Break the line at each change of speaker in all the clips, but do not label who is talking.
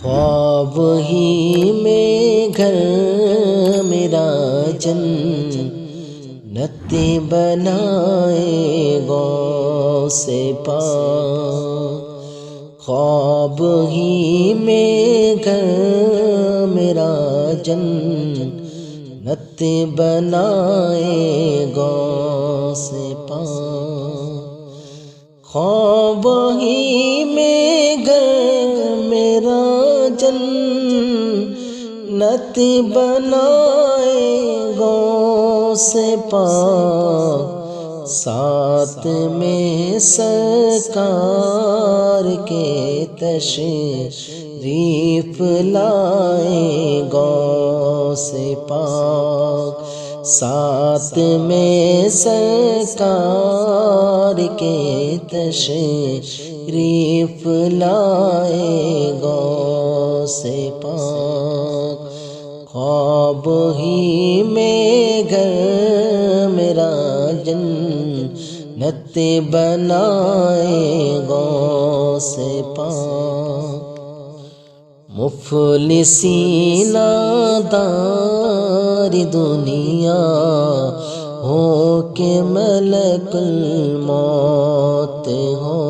خواب ہی میں گھر میرا جنت بنائے غوث پاک۔ خواب ہی میں گھر میرا جنت بنائے غوث پاک۔ خواب ہی میں گھر میرا جنت بنائے غوث پاک۔ ساتھ میں سرکار کے تشریف لائے غوث پاک۔ ساتھ میں سرکار کے تشریف لائے غوث پاک۔ خواب ہی میں گھر میرا جنت بنائے غوث پاک۔ مفلسین دار دنیا ہو کہ ملک الموت ہو۔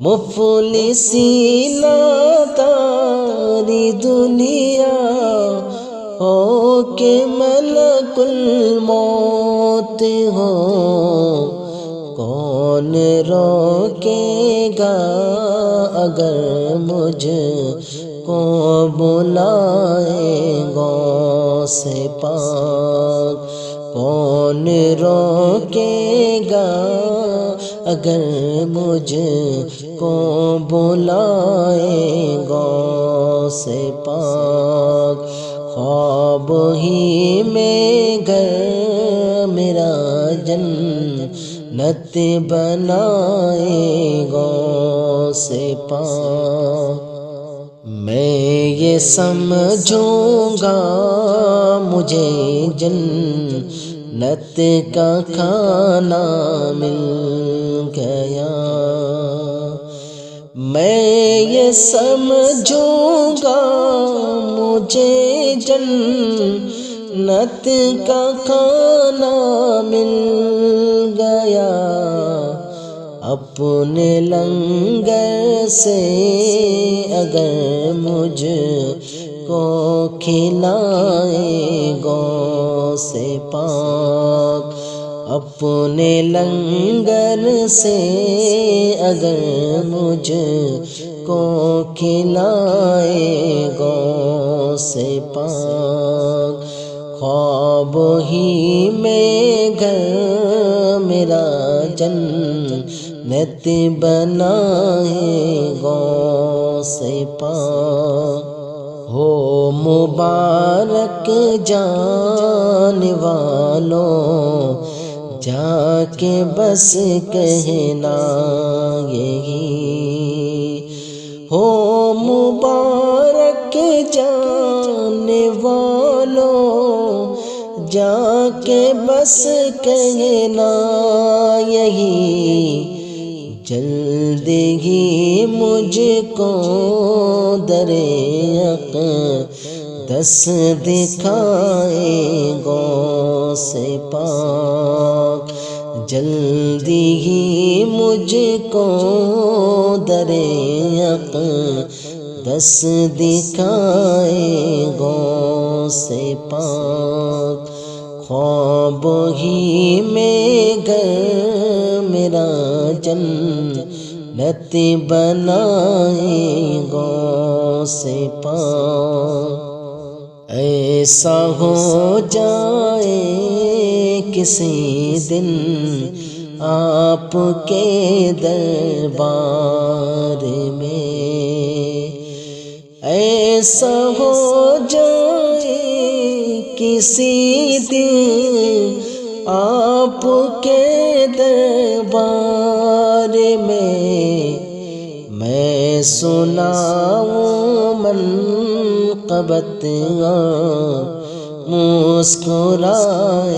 مفلسین دار دنیا ہو کہ ملک الموت ہو۔ کون روکے گا اگر مجھ کو بلائے غوث پاک۔ کون روکے گا اگر مجھ کو بلائے غوث پاک۔ خواب ہی میں گھر میرا جنت بنائے غوث پاک۔ میں یہ سمجھوں گا مجھے جنت کا کھانا مل گیا۔ میں یہ سمجھوں گا مجھے جنت کا کھانا مل گیا۔ اپنے لنگر سے اگر مجھ کو کھلائے غوث پاک۔ اپنے لنگر سے اگر مجھ کو کھلائے غوث پاک۔ خواب ہی میں گھر میرا جنت بنائے غوث پاک۔ ہو مبارک جان والوں جا کے بس کہنا یہی۔ ہو مبارک جان والوں جا کے بس کہنا یہی۔ جلد ہی مجھ کو در اقدس دکھائے غوث پاک۔ جلدی ہی مجھ کو در اقدس دکھائے غوث پاک۔ خواب ہی میں گھر میرا جنت بنائے غوث پاک۔ ایسا ہو جائے کسی دن آپ کے دربار میں۔ ایسا ہو جائے کسی دن آپ کے دربار میں سناؤں منقبت مسکرائے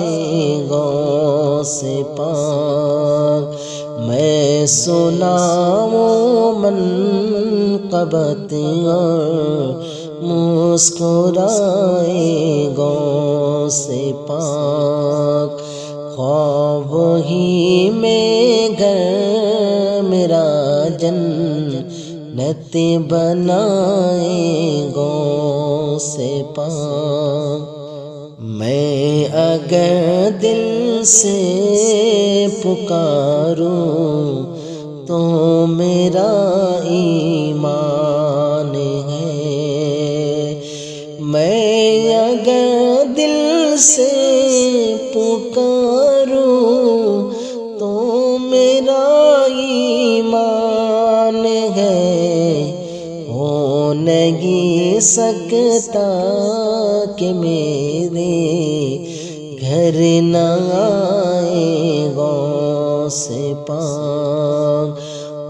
غوث پاک۔ میں سناؤں من منقبت اور مسکرائے غوث پاک، خواب ہی میں گھر میرا جنت بنائے غوث پاک۔ میں اگر دل سے پکاروں تو میرا ایمان ہے، میں اگر دل سے پکاروں تو میرا ایمان ہے، ہو نہیں سکتا کہ میرے گھر نہ آئے غوث پاک،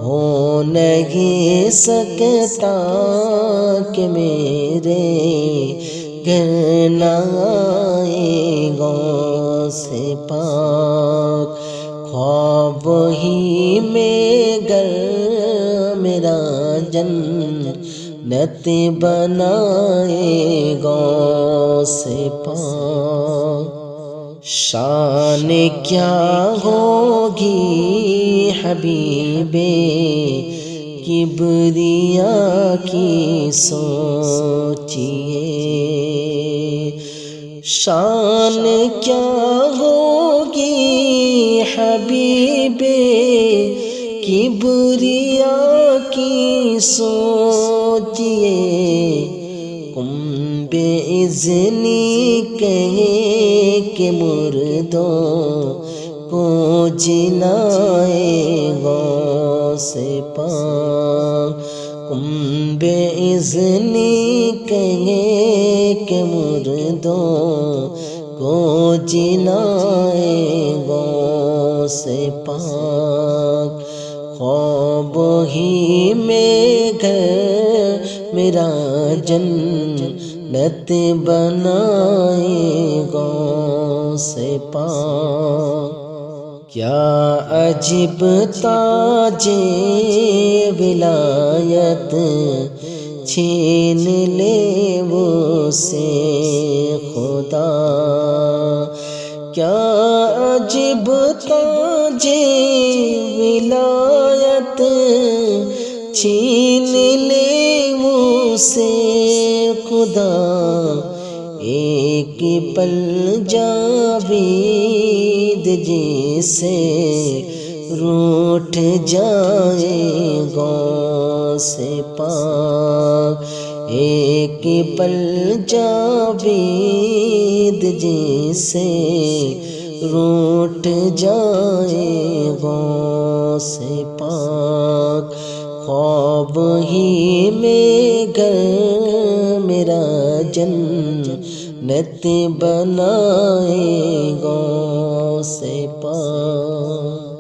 ہو نہیں سکتا کہ میرے گھر نہ آئے غوث پاک، خواب ہی میں گر میرا جنت بنائے غوث پاک۔ شان کیا ہوگی حبیب کبریا کی سوچیے، شان کیا ہوگی حبیب کبریا کی سوچیے، بِإِذْنِ کہے کہ مردوں کو جلائے غوث پاک، بِإِذْنِ کہے کہ مردوں کو جلائے غوث پاک، خواب ہی میں گھر میرا جنت بنائے غوث پاک۔ کیا عجب تاج ولایت چھین لے وہ سے خدا، کیا عجب تاج ولایت چھین لے وہ سے خدا، ایک پل جاوید جیسے روٹھ جائے غوث پاک، ایک پل جاوید جیسے روٹھ جائے غوث پاک، خواب ہی میں گر میرا جنت بنائے غوث پاک۔